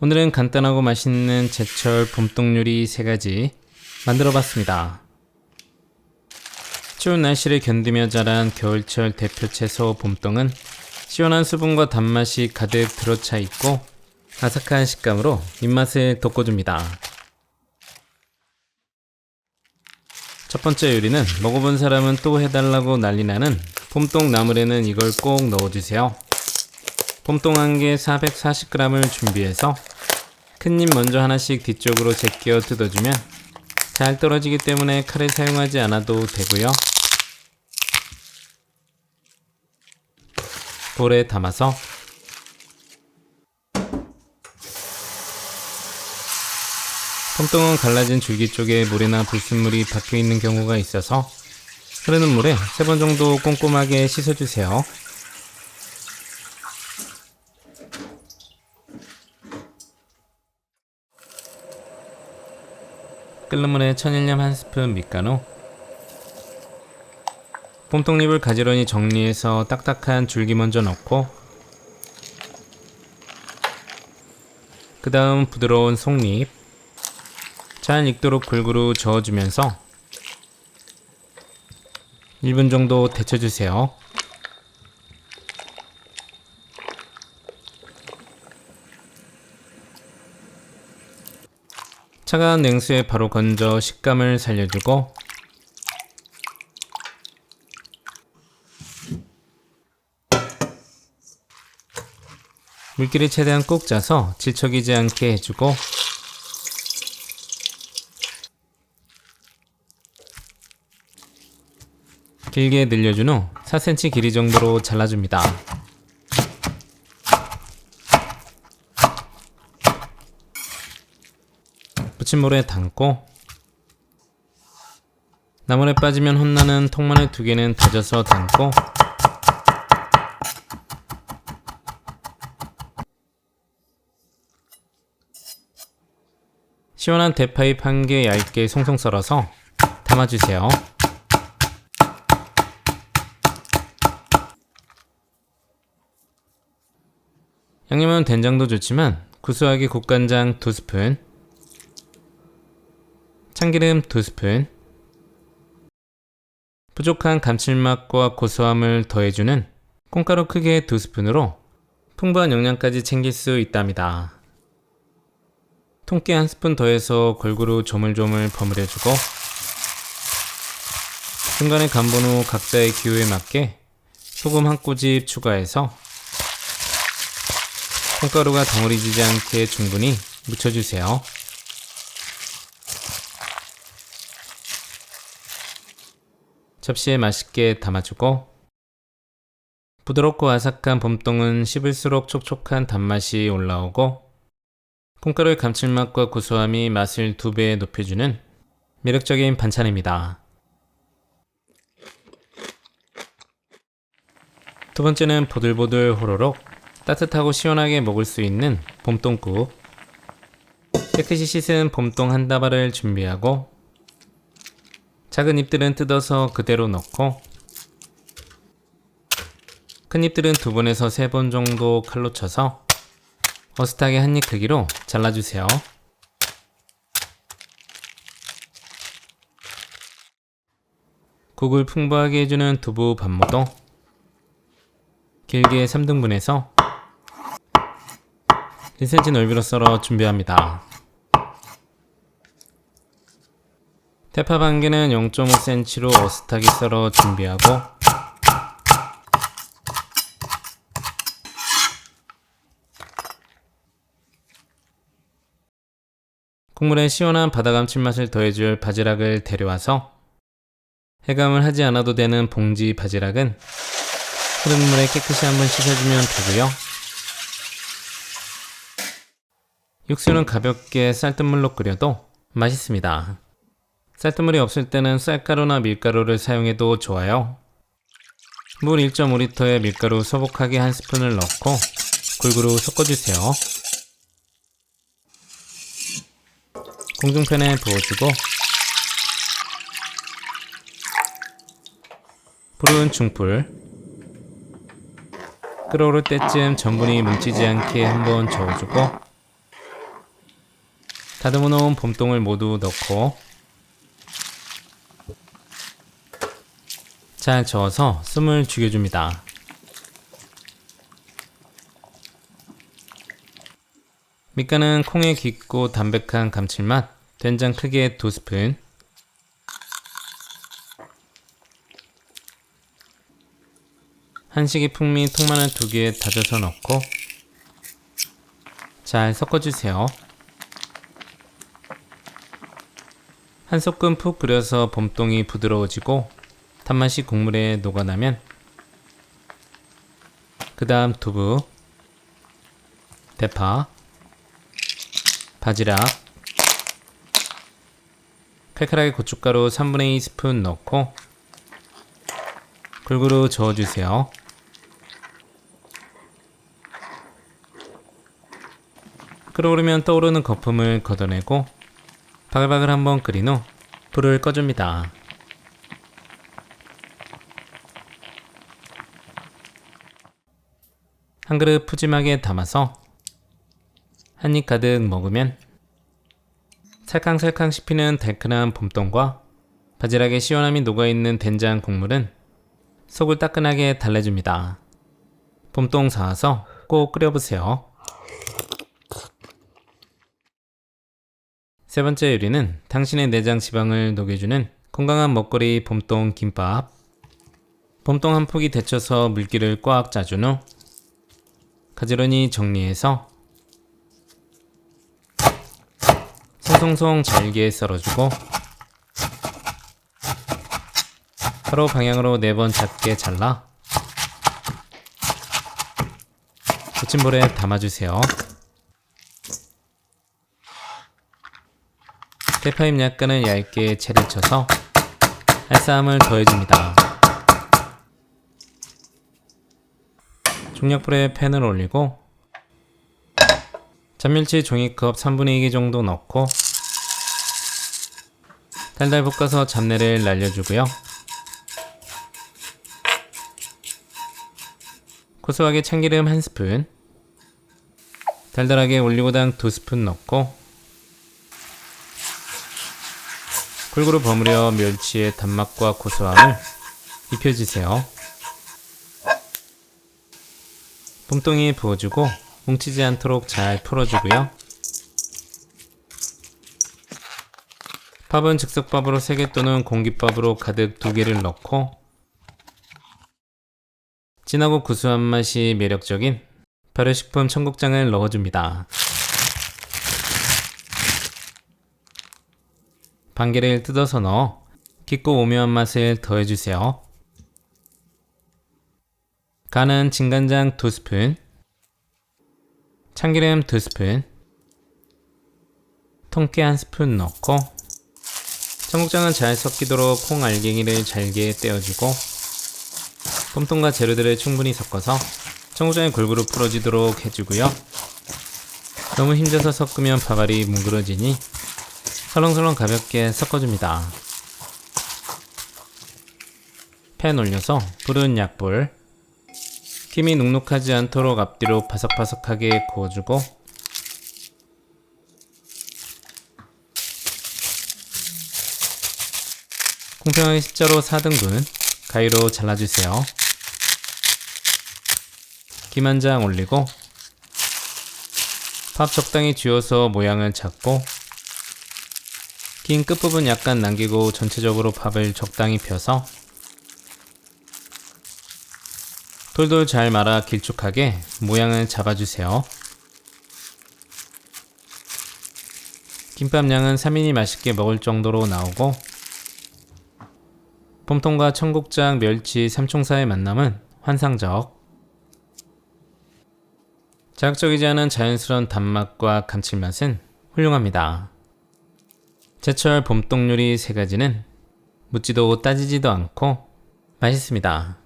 오늘은 간단하고 맛있는 제철 봄동 요리 3가지 만들어 봤습니다. 추운 날씨를 견디며 자란 겨울철 대표 채소 봄동은 시원한 수분과 단맛이 가득 들어차 있고 아삭한 식감으로 입맛을 돋궈줍니다. 첫 번째 요리는 먹어본 사람은 또 해달라고 난리나는 봄동 나물에는 이걸 꼭 넣어주세요. 봄동 1개 440g을 준비해서 큰 잎 먼저 하나씩 뒤쪽으로 제껴 뜯어주면 잘 떨어지기 때문에 칼을 사용하지 않아도 되고요. 볼에 담아서 봄동은 갈라진 줄기 쪽에 모래나 불순물이 박혀 있는 경우가 있어서 흐르는 물에 3번 정도 꼼꼼하게 씻어주세요. 끓는 물에 천일염 1스푼 밑간후, 봄동잎을 가지런히 정리해서 딱딱한 줄기 먼저 넣고 그 다음 부드러운 속잎 잘 익도록 골고루 저어주면서 1분 정도 데쳐주세요. 차가운 냉수에 바로 건져 식감을 살려주고 물기를 최대한 꾹 짜서 질척이지 않게 해주고 길게 늘려준 후 4cm 길이 정도로 잘라줍니다. 부침물에 담고 나물에 빠지면 혼나는 통마늘 2개는 다져서 담고 시원한 대파잎 1개 얇게 송송 썰어서 담아주세요. 양념은 된장도 좋지만 구수하게 국간장 2스푼, 참기름 2스푼, 부족한 감칠맛과 고소함을 더해주는 콩가루 크게 2스푼으로 풍부한 영양까지 챙길 수 있답니다. 통깨 1스푼 더해서 골고루 조물조물 버무려주고 중간에 간본 후 각자의 기호에 맞게 소금 1꼬집 추가해서 콩가루가 덩어리지지 않게 충분히 묻혀주세요. 접시에 맛있게 담아주고 부드럽고 아삭한 봄동은 씹을수록 촉촉한 단맛이 올라오고 콩가루의 감칠맛과 고소함이 맛을 2배 높여주는 매력적인 반찬입니다. 두 번째는 보들보들 호로록 따뜻하고 시원하게 먹을 수 있는 봄동국. 깨끗이 씻은 봄동 1다발을 준비하고 작은 잎들은 뜯어서 그대로 넣고 큰 잎들은 2번에서 3번 정도 칼로 쳐서 어슷하게 한 입 크기로 잘라주세요. 국을 풍부하게 해주는 두부 반모도 길게 3등분해서 1cm 넓이로 썰어 준비합니다. 대파 1개는 0.5cm로 어슷하게 썰어 준비하고 국물에 시원한 바다 감칠맛을 더해줄 바지락을 데려와서 해감을 하지 않아도 되는 봉지 바지락은 흐르는 물에 깨끗이 한번 씻어주면 되고요. 육수는 가볍게 쌀뜨물로 끓여도 맛있습니다. 쌀뜨물이 없을 때는 쌀가루나 밀가루를 사용해도 좋아요. 물 1.5리터에 밀가루 소복하게 1스푼을 넣고 골고루 섞어주세요. 공중팬에 부어주고 불은 중불. 끓어오를 때쯤 전분이 뭉치지 않게 한번 저어주고 다듬어 놓은 봄동을 모두 넣고 잘 저어서 숨을 죽여줍니다. 밑간은 콩의 깊고 담백한 감칠맛, 된장 크게 2스푼, 한식이 풍미 통마늘 2개 다져서 넣고 잘 섞어주세요. 한 소끔 푹 끓여서 봄동이 부드러워지고 단맛이 국물에 녹아나면 그 다음 두부, 대파, 바지락, 칼칼하게 고춧가루 3분의 2스푼 넣고 골고루 저어주세요. 끓어오르면 떠오르는 거품을 걷어내고 바글바글 한번 끓인 후 불을 꺼줍니다. 한 그릇 푸짐하게 담아서 한 입 가득 먹으면 살캉살캉 씹히는 달큰한 봄동과 바지락의 시원함이 녹아있는 된장 국물은 속을 따끈하게 달래줍니다. 봄동 사와서 꼭 끓여보세요. 세 번째 요리는 당신의 내장 지방을 녹여주는 건강한 먹거리 봄동 김밥. 봄동 한 폭이 데쳐서 물기를 꽉 짜준 후 가지런히 정리해서 송송송 잘게 썰어주고 서로 방향으로 4번 작게 잘라 부침볼에 담아주세요. 대파잎 약간은 얇게 채를 쳐서 알싸함을 더해줍니다. 중약불에 팬을 올리고 잔멸치 종이컵 3분의 2개 정도 넣고 달달 볶아서 잡내를 날려주고요. 고소하게 참기름 1스푼, 달달하게 올리고당 2스푼 넣고 골고루 버무려 멸치의 단맛과 고소함을 입혀주세요. 봄동이 부어주고 뭉치지 않도록 잘 풀어주고요. 밥은 즉석밥으로 3개 또는 공깃밥으로 가득 2개를 넣고 진하고 구수한 맛이 매력적인 발효식품 청국장을 넣어줍니다. 반개를 뜯어서 넣어 깊고 오묘한 맛을 더해주세요. 간은 진간장 2스푼, 참기름 2스푼, 통깨 1스푼 넣고 청국장은 잘 섞이도록 콩 알갱이를 잘게 떼어주고 봄동과 재료들을 충분히 섞어서 청국장이 골고루 풀어지도록 해주고요. 너무 힘줘서 섞으면 밥알이 뭉그러지니 설렁설렁 가볍게 섞어줍니다. 팬 올려서 불은 약불, 김이 눅눅하지 않도록 앞뒤로 바삭바삭하게 구워주고 공평하게 십자로 4등분 가위로 잘라주세요. 김 한 장 올리고 밥 적당히 쥐어서 모양을 잡고 긴 끝부분 약간 남기고 전체적으로 밥을 적당히 펴서 돌돌 잘 말아 길쭉하게 모양을 잡아주세요. 김밥 양은 3인이 맛있게 먹을 정도로 나오고 봄동과 청국장, 멸치, 삼총사의 만남은 환상적. 자극적이지 않은 자연스러운 단맛과 감칠맛은 훌륭합니다. 제철 봄동 요리 3가지는 묻지도 따지지도 않고 맛있습니다.